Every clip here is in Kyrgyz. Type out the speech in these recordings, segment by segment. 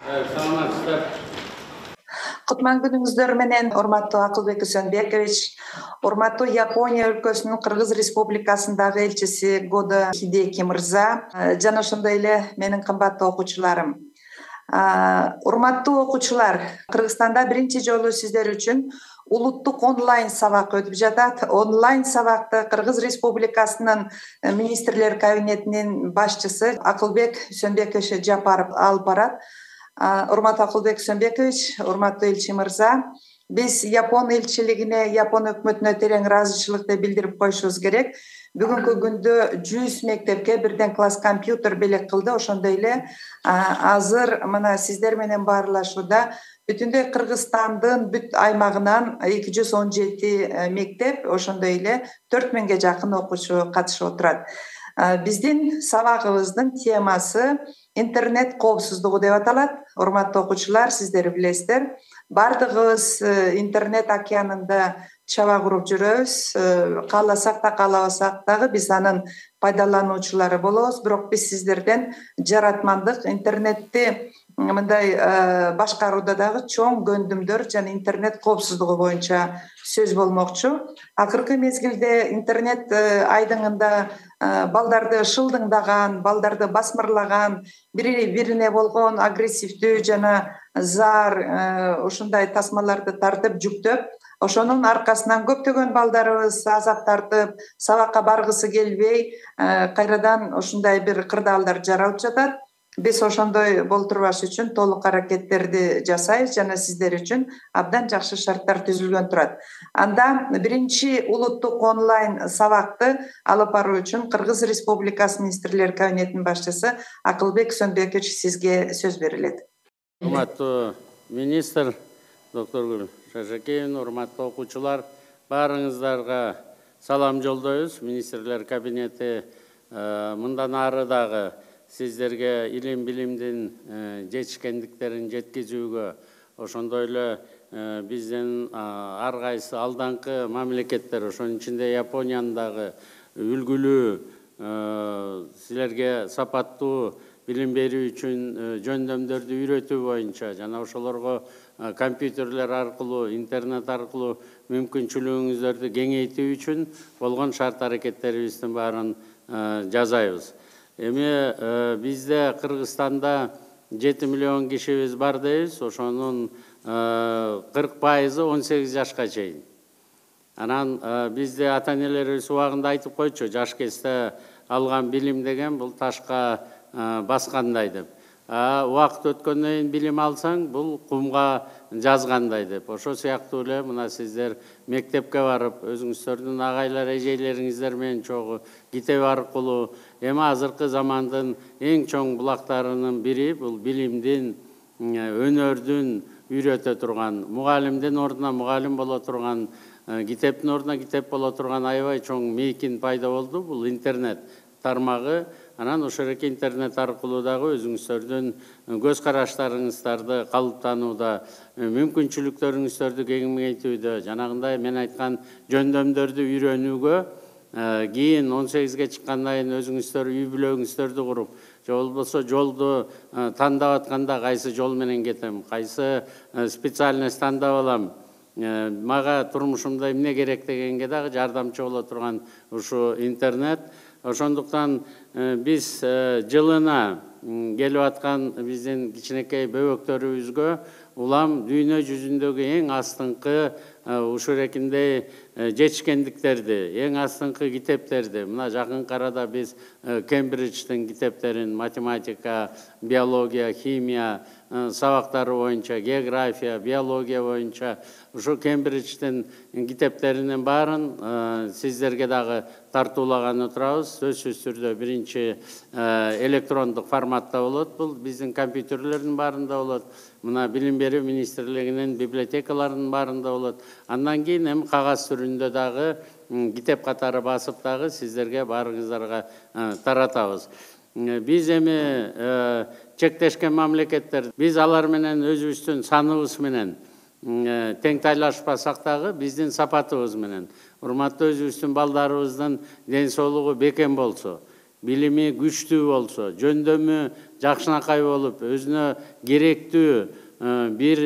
Саламатсыздар. Кутман күнүңүздөр менен, урматтуу Акылбек Үсөнбекович, урматтуу Япония өлкөсүнүн Кыргыз Республикасындагы элчиси Года Хидеки мырза, жана ошондой эле менин кымбаттуу окуучуларым. Урматтуу окуучулар, Кыргызстанда биринчи жолу сиздер үчүн улуттук онлайн сабак өтүп жатат. Онлайн сабакты Кыргыз Республикасынын министрлер кабинетинин башчысы Акылбек Үсөнбекович Жапаров алып барат. Урматтуу Акылбек Үсөнбекович, урматтуу элчи мырза, биз Япон элчилигине, Япон өкмөтүнө терең ыраазычылыкты билдирип коюшубуз керек. Бүгүнкү күндө 100 мектепке бирден класс компьютер белек кылды. Ошондой эле азыр мына сиздер менен баарлашууда бүтүндөй Кыргызстандын бүт аймагынан 217 мектеп, ошондой эле 4000ге жакын окуучу катышып отурат. Биздин сабагыбыздын темасы интернет коопсуздугу деп аталат. Урматтуу окуучулар, сиздер билесиздер, бардыгыбыз интернет океанында чаба куруп жүрөбүз. Кааласак да, каалабасак дагы биз анын пайдалануучулары болобуз. Бирок биз сиздерден жаратмандык интернетти мындай башкарууда дагы чоң көндүмдөр жана интернет коопсуздугу боюнча сөз болмокчу. Акыркы мезгилде интернет айдыңында балдарды шылдыңдаган, балдарды басмырлаган, бирине болгон агрессивдүү жана зар ушундай тасмаларды тартып жүктөп, ошонун аркасынан көптөгөн балдарыбыз азап тартып, сабакка баргысы келбей, кайрадан ушундай бир кырдаалдар жаралып жатат. Биз ошондой болтурбаш үчүн толук аракеттерди жасайбыз жана сиздер үчүн абдан жакшы шарттар түзүлгөн турат. Анда биринчи улуттук онлайн сабакты алып баруу үчүн Кыргыз Республикасы министрлер кабинетинин башчысы Акылбек Үсөнбекович сизге сөз берилет. Урматтуу министр доктор Шашакеевна, урматтуу окуучулар, баарыңыздарга салам жолдойбуз. Министрлер кабинети мындан ары дагы сиздерге илим билимдин жетишкендиктерин жеткизүүгө, ошондой эле биздин ар кайсы алданкы мамлекеттер, ошонун ичинде Япониянын дагы үлгүлүү силерге сапаттуу билим берүү үчүн жөндөмдөрдү үйрөтүү боюнча жана ошолорго компьютерлер аркылуу, интернет аркылуу мүмкүнчүлүгүңүздөрдү кеңейтүү үчүн болгон шарт аракеттерибиздин баарын жасайбыз. Эми бизде Кыргызстанда 7 миллион кишибиз бар дейбиз, ошонун 40% 18 жашка чейин. Анан бизде ата-энелерибиз убагында айтып койчу, жаш кезде алган билим деген бул ташка баскандай деп. Убакыт өткөндөн кийин билим алсаң, бул кумга жазгандай деп. Ошо сыяктуу эле мына сиздер мектепке барып, өзүңүздөрдүн агайлар, эжейлериңиздер менен чогуу китеп аркылуу эми азыркы замандын эң чоң булактарынын бири бул билимдин, өнөрдүн үйрөтө турган, мугалимдин ордуна мугалим боло турган, китептин ордуна китеп боло турган аябай чоң мейкин пайда болду. Бул интернет тармагы. Анан ошол эле интернет аркылуу дагы өзүңүздөрдүн көз караштарыңыздарды калыптанууда, мүмкүнчүлүктөрүңүздөрдү кеңейтүүдө, жанагындай мен айткан жөндөмдөрдү үйрөнүүгө, кийин 18ге чыккандан кийин өзүңүздөр үй бүлөгүңүздөрдү куруп, же болбосо жолду тандап атканда кайсы жол менен кетем, кайсы специальность тандап алам, мага турмушумда эмне керек дегенге дагы жардамчы боло турган ушу интернет. Ошондуктан биз жылына келип аткан биздин кичинекей бөбөктөрүбүзгө улам дүйнө жүзүндөгү эң астыңкы ушул эркиндей жетишкендиктерди, эң астыңкы китептерди, мына жакынкы арада биз Кембридждин китептерин, математика, биология, химия сабактары боюнча, география, биология боюнча ушу Кембридждин китептеринин баарын сиздерге дагы тартуулаганы турабыз. Сөзсүз түрдө биринчи электрондук форматта болот. Бул биздин компьютерлердин баарында болот. Мына билим берүү министрлигинин библиотекаларынын баарында болот. Андан кийин эми кагаз түрүндө дагы китеп катары басып дагы сиздерге баарыңыздарга таратабыз. Биз эми чектешкен мамлекеттер, биз алар менен өзүбүздүн саныбыз менен тең тайлашпасак дагы биздин сапатыбыз менен, урматтуу өзүбүздүн балдарыбыздын ден соолугу бекем болсо, билими күчтүү болсо, жөндөмү жакшынакай болуп, өзүнө керектүү бир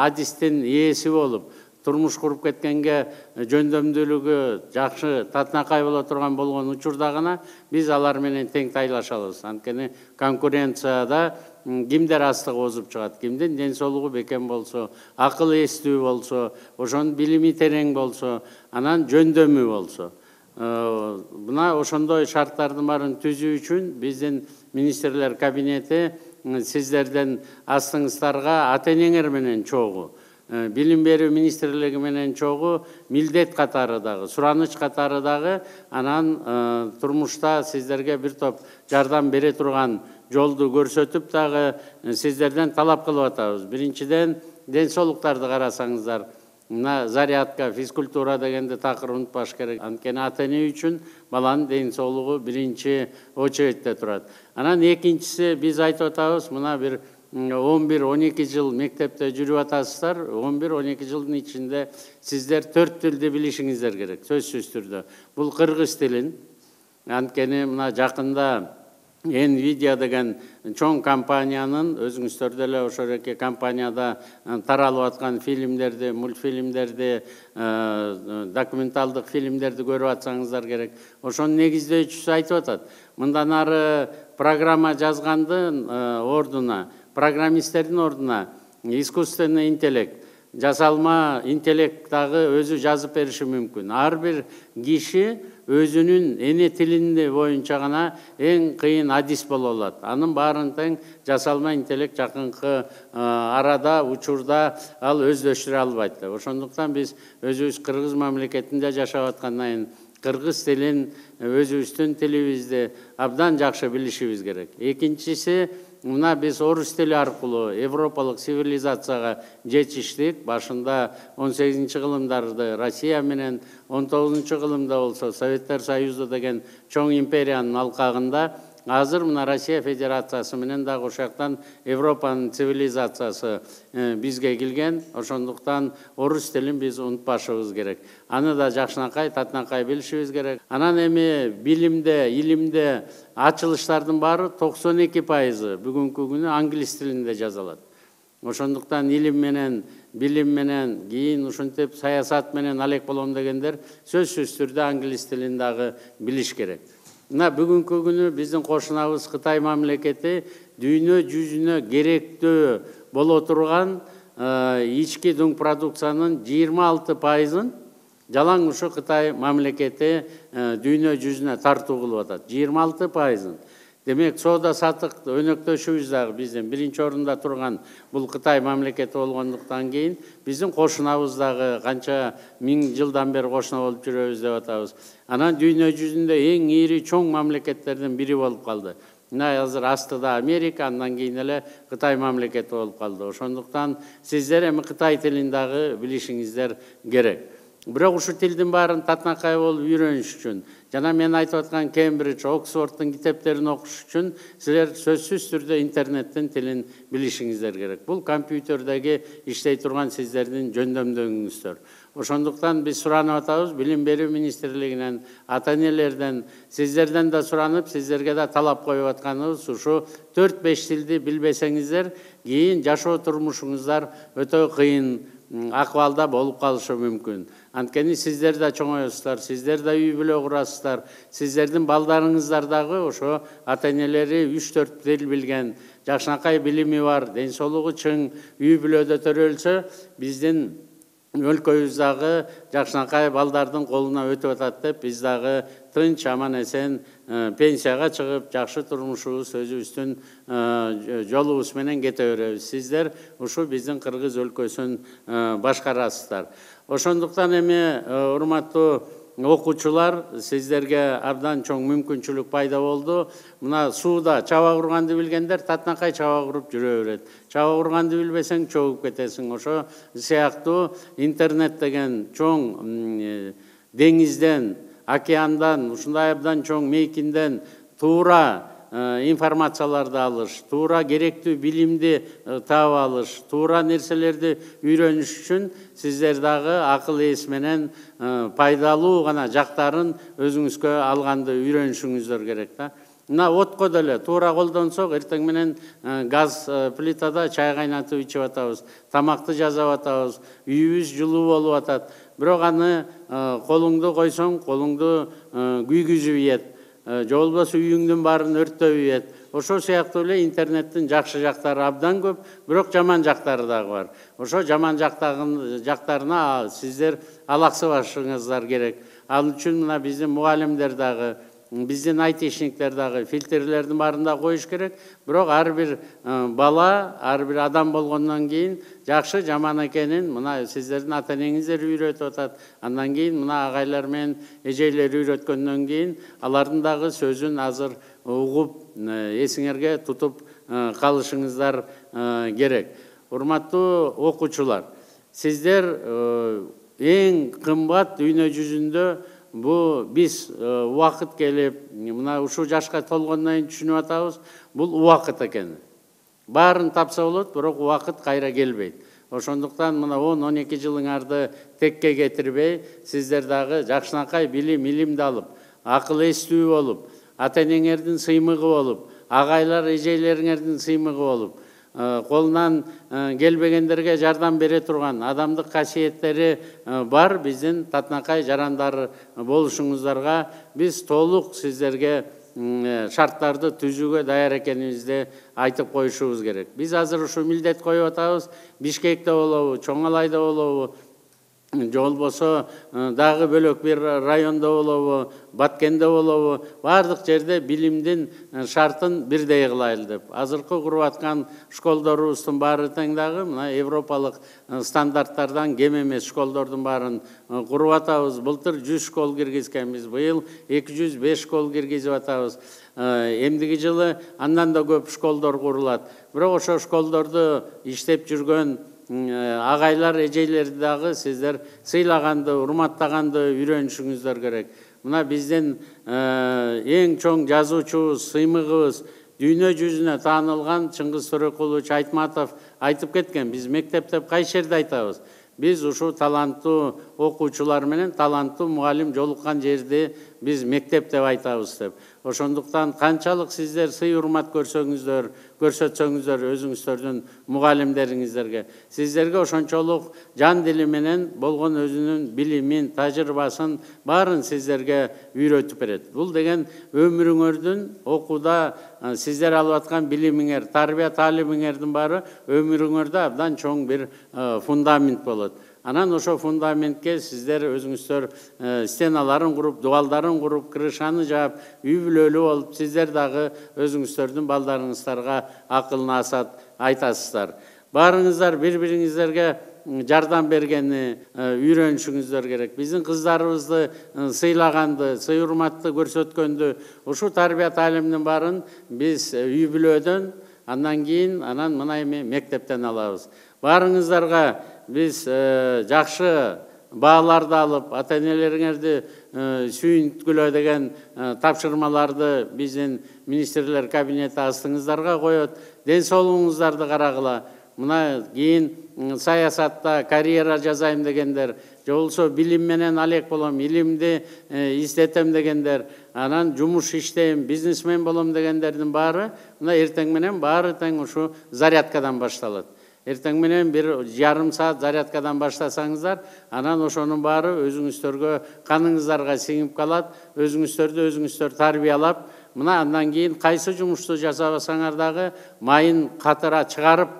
адистин ээси болуп, турмуш куруп кеткенге жөндөмдүүлүгү жакшы татынакай боло турган болгон учурда гана биз алар менен тең тайлаша алабыз. Анткени конкуренцияда кимдер астыгы озуп чыгат, кимдин ден соолугу бекем болсо, акыл эстүү болсо, ошонун билими терең болсо, анан жөндөмү болсо. Мына ошондой шарттардын баарын түзүү үчүн биздин министрлер кабинети сиздерден астыңыздарга ата-энеңер менен чогуу, билим берүү министрлиги менен чогуу милдет катары дагы, сураныч катары дагы анан турмушта сиздерге бир топ жардам бере турган жолду көрсөтүп дагы сиздерден талап кылып атабыз. Биринчиден, ден соолуктарды карасаңыздар. Мына зарядка, физкультура дегенди такыр унутпаш керек. Анткени ата-эне үчүн баланын ден соолугу биринчи очередте турат. Анан экинчиси, биз айтып атабыз, мына бир 11-12 жыл мектепте жүрүп атасыздар. 11-12 жылдын ичинде сиздер 4 тилди билишиңиздер керек, сөзсүз түрдө. Бул кыргыз тилин. Анткени мына жакында Nvidia деген чоң компаниянын, өзүңүздөр деле ошол эки компанияда таралып аткан фильмдерди, мультфильмдерди, документалдык фильмдерди көрүп атсаңыздар керек. Ошонун негиздөөчүсү айтып атат. Мындан ары программа жазгандын ордуна, программисттердин ордуна искусственный интеллект, жасалма интеллект дагы өзү жазып бериши мүмкүн. Ар бир киши өзүнүн эне тилинде боюнча гана эң кыйын адис боло алат. Анын баарын тең жасалма интеллект жакынкы арада, учурда ал өздөштүрө албайт. Ошондуктан биз өзүбүз кыргыз мамлекетинде жашап аткандан кийин кыргыз тилин, өзүбүздүн тилибизди абдан жакшы билишибиз керек. Экинчиси, мына биз орус тили аркылуу европалык цивилизацияга жетиштик. Башында 18-кылымдарды Россия менен, 19-кылымда болсо Советтер Союзу деген чоң империянын алкагында, азыр мына Россия Федерациясы менен дагы ошоктон Европанын цивилизациясы бизге келген. Ошондуктан орус тилин биз унутпашыбыз керек. Аны да жакшынакай, татынакай билишибиз керек. Анан эми билимде, илимде ачылыштардын баары 92% бүгүнкү күнү англис тилинде жазылат. Ошондуктан илим менен, билим менен, кийин ушинтип саясат менен алек болом дегендер сөзсүз түрдө англис тилин дагы билиш керек. Мына бүгүнкү күнү биздин кошунабыз Кытай мамлекети дүйнө жүзүнө керектүү боло турган ички дуң продукциянын 26%-ын жалаң ушу Кытай мамлекети дүйнө жүзүнө тартуу кылып атат. 26%-ын. Демек, соода сатык өнөктөшүбүз дагы биздин биринчи орунда турган бул Кытай мамлекети болгондуктан кийин биздин кошунабыз дагы канча миң жылдан бери кошуна болуп жүрөбүз деп атабыз. Анан дүйнө жүзүндө эң ири чоң мамлекеттердин бири болуп калды. Мына азыр астыда Америка, андан кийин эле Кытай мамлекети болуп калды. Ошондуктан сиздер эми Кытай тилин дагы билишиңиздер керек. Бирок ушу тилдин баарын татынакай болуп үйрөнүш үчүн жана мен айтып аткан Кембридж, Оксфорддун китептерин окуш үчүн силер сөзсүз түрдө интернеттин тилин билишиңиздер керек. Бул компьютердеги иштей турган сиздердин жөндөмдөрүңүздөр. Ошондуктан биз суранып атабыз, билим берүү министрлигинен, ата-энелерден, сиздерден да суранып, сиздерге да талап коюп атканыбыз ушу 4-5 тилди билбесеңиздер, кийин жашоо турмушуңуздар өтө кыйын акыбалда болуп калышы мүмкүн. Анткени сиздер да чоңоесуздар, сиздер да үй бүлө курасыздар, сиздердин балдарыңыздар дагы ошо ата-энелери 3-4 тил билген, жакшынакай билими бар, ден соолугу чың, үй бүлөдө төрөлсө, биздин өлкөбүз дагы жакшынакай балдардын колуна өтүп атат деп, биз дагы тынч, аман эсен пенсияга чыгып, жакшы турмушубуз, өзүбүздүн жолубуз менен кете беребиз. Сиздер ушу биздин кыргыз өлкөсүн башкарасыздар. Ошондуктан эми урматтуу окуучулар, сиздерге абдан чоң мүмкүнчүлүк пайда болду. Мына сууда чаба курганды билгендер татынакай чаба куруп жүрө берет. Чаба курганды билбесең чогуп кетесиң. Ошо сыяктуу интернет деген чоң деңизден, океандан, ушундай абдан чоң мейкинден туура информацияларды алыш, туура керектүү билимди таап алыш, туура нерселерди үйрөнүш үчүн сиздер дагы акыл эс менен пайдалуу гана жактарын өзүңүзгө алганды үйрөнүшүңүздөр керек да. мына отко деле туура колдонсок эртең менен газ плитада чай кайнатып ичип атабыз, тамакты жасап атабыз, үйүбүз жылуу болуп атат. Бирок аны колуңду койсоң, колуңду күйгүзүп ийет, же болбосо үйүңдүн баарын өрттөп ийет. Ошо сыяктуу эле интернеттин жакшы жактары абдан көп, бирок жаман жактары дагы бар. Ошо жаман жактарына сиздер алаксыбашыңыздар керек. Ал үчүн мына биздин мугалимдер дагы, биздин айтишниктер дагы фильтрлердин баарында коюш керек. Бирок ар бир бала, ар бир адам болгондон кийин жакшы жаман экенин мына сиздердин ата энеңиздер үйрөтүп атат. Андан кийин мына агайлар менен эжейлер үйрөткөндөн кийин алардын дагы сөзүн азыр угуп, эсиңерге тутуп калышыңыздар керек. Урматтуу окуучулар, сиздер эң кымбат дүйнө жүзүндө бу биз убакыт келип, мына ушул жашка толгондон кийин түшүнүп атабыз, бул убакыт экен. Баарын тапса болот, бирок убакыт кайра келбейт. Ошондуктан мына 10-12 жылыңарды текке кетирбей, сиздер дагы жакшынакай билимди алып, акыл эстүү болуп, ата энеңердин сыймыгы болуп, агайлар эжейлериңердин сыймыгы болуп, колунан келбегендерге жардам бере турган адамдык касиеттери бар биздин татынакай жарандар болушуңуздарга биз толук сиздерге шарттарды түзүүгө даяр экенибизди айтып коюшубуз керек. Биз азыр ушу милдет коюп атабыз, Бишкекте болобу, Чоң Алайда болобу, же болбосо дагы бөлөк бир райондо болобу, Баткенде болобу, баардык жерде билимдин шартын бирдей кылайлы деп. Азыркы куруп аткан школдорубуздун баары тең дагы мына европалык стандарттардан кем эмес школдордун баарын куруп атабыз. Былтыр 100 школ киргизгенбиз, быйыл 205 школ киргизип атабыз. Эмдиги жылы андан да көп школдор курулат. Бирок ошо школдорду иштеп жүргөн агайлар, эжейлерди дагы сиздер сыйлаганды, урматтаганды үйрөнүшүңүздөр керек. Мына биздин эң чоң жазуучубуз, сыймыгыбыз, дүйнө жүзүнө таанылган Чыңгыз Төрөкулович Айтматов айтып кеткен. Биз мектепте кайсы жерде айтабыз? Биз ушу таланттуу окуучулар менен таланттуу мугалим жолуккан жерди биз мектеп деп айтабыз деп. Ошондуктан канчалык сиздер сый урмат көрсөтсөңүздөр өзүңүздөрдүн мугалимдериңиздерге, сиздерге ошончолук жан дили менен болгон өзүнүн билимин, тажрыйбасын баарын сиздерге үйрөтүп берет. Бул деген өмүрүңөрдүн окууда сиздер алып аткан билимиңер, тарбия таалимиңердин баары өмүрүңөрдө абдан чоң бир фундамент болот. Анан ошо фундаментке сиздер өзүңүздөр стеналарын куруп, дуалдарын куруп, крышаны жаап, үй бүлөлүү болуп, сиздер дагы өзүңүздөрдүн балдарыңыздарга акыл насаат айтасыздар. Баарыңыздар бири-бириңиздерге жардам бергенни үйрөнүшүңүздөр керек. Биздин кыздарыбызды сыйлаганды, сый урматты көрсөткөндү, ушу тарбия таалимдин баарын биз үй бүлөдөн, андан кийин мына эми мектептен алабыз. Баарыңыздарга биз жакшы бааларды алып, ата энелериңерди сүйүнткүлө деген тапшырмаларды биздин министрлер кабинети астыңыздарга коет. Ден соолугуңуздарды карагыла. Мына кийин саясатта карьера жасайм дегендер, же болбосо билим менен алек болом, илимди издетем дегендер, анан жумуш иштейм, бизнесмен болом дегендердин баары мына эртең менен баары тең ушу зарядкадан башталат. Эртең менен бир жарым саат зарядкадан баштасаңыздар, анан ошонун баары өзүңүздөргө каныңыздарга сиңип калат, өзүңүздөр тарбиялап, мына андан кийин кайсы жумушту жасабасаңар дагы майын катыра чыгарып,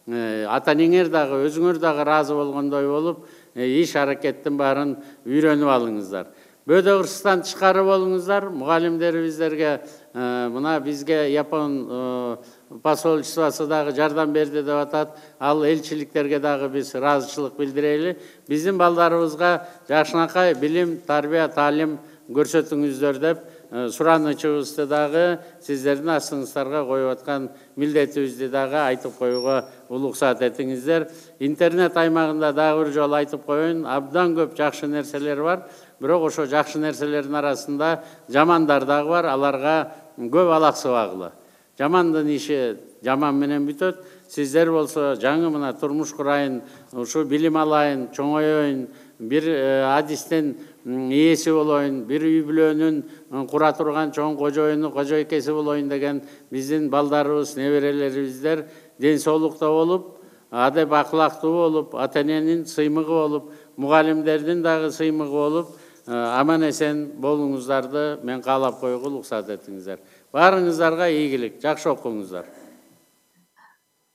ата энеңер дагы, өзүңөр дагы ыраазы болгондой болуп, иш аракеттин баарын үйрөнүп алыңыздар. Бөөдө кырсыктан тышкары болуңуздар, мугалимдерибиздерге мына бизге Япон посольствосу дагы жардам берди деп атат. Ал элчиликтерге дагы биз ыраазычылык билдирели. Биздин балдарыбызга жакшынакай билим, тарбия, таалим көрсөтүңүздөр деп суранычыбызды дагы сиздердин астыңыздарга коюп аткан милдетибизди дагы айтып коюуга улуксаат этиңиздер. Интернет аймагында дагы бир жолу айтып коеюн, абдан көп жакшы нерселер бар. Бирок ошо жакшы нерселердин арасында жамандар дагы бар, аларга көп алаксыбагыла. Жамандын иши жаман менен бүтөт. Сиздер болсо жаңы мына турмуш курайын, ушу билим алайын, чоңоёюн, bir адистин ээси болоюн, bir үй бүлөнүн кура турган чоң кожоюну, кожойкеси болоюн деген биздин балдарыбыз, неберелерибиздер ден соолукта болуп, адеп акылактуу болуп, ата эненин сыймыгы болуп, мугалимдердин дагы сыймыгы болуп, аман эсен болуңуздарды мен каалап коюуга уруксат этиңиздер. Баарыңыздарга ийгилик, жакшы окуңуздар.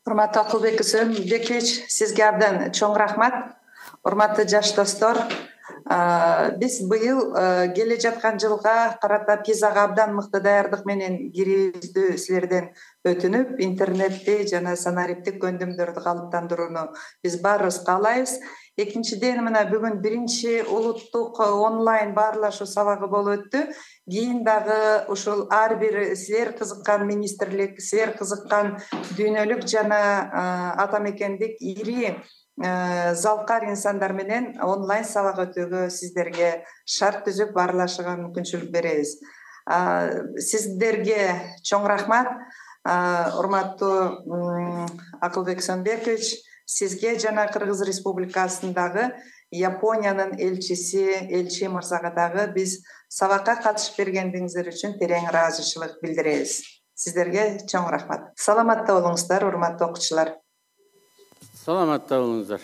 Урматтуу Акылбек Үсөнбекович, сизге абдан чоң рахмат. Урматтуу жаш достор, биз быйыл келе жаткан жылга карата пизага абдан мыкты даярдык менен кирүүбүздү силерден өтүнүп, интернетти жана санариптик көндүмдөрдү калыптандырууну биз баарыбыз каалайбыз. Экинчиден, мына бүгүн биринчи улуттук онлайн баарлашуу сабагы болуп өттү. Кийин дагы ушул ар бир силер кызыккан министрлик, силер кызыккан дүйнөлүк жана атамекендик ири залкар инсандар менен онлайн сабак өтүүгө сиздерге шарт түзүп баарлашууга мүмкүнчүлүк беребиз. Сиздерге чоң рахмат. Урматтуу Акылбек Үсөнбекович, сизге жана Кыргыз Республикасындагы Япониянын элчи мырзага дагы биз сабакка катышып бергендиңиздер үчүн терең ыраазычылык билдиребиз. Сиздерге чоң рахмат. Саламатта болуңуздар, урматтуу окуучулар. Саламатта болуңуздар.